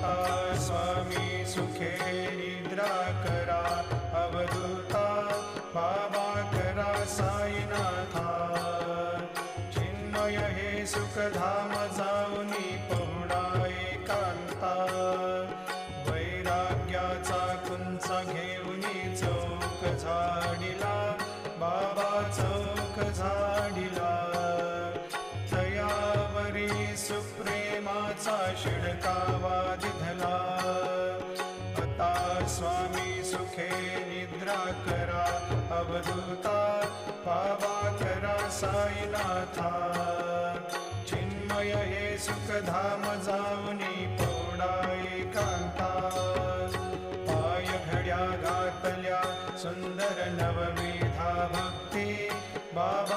आता स्वामी सुखे निद्रा करा अवधूता बाबा करा साईनाथा चिन्मय हे सुखधाम जाऊनी पहुडा एकांता वैराग्याचा कुंच घेऊनी चौक झाडिला बाबा चौक झाडिला तयावरी सुप्रेमाचा शिडकावा दिधला आता स्वामी सुखे निद्रा करा अवधूता बाबा करा साईनाथा चिन्मय हे सुखधाम जाऊनी पौडा एकांता पाय घड्या घातल्या सुंदर नवविधा भक्ती बाबा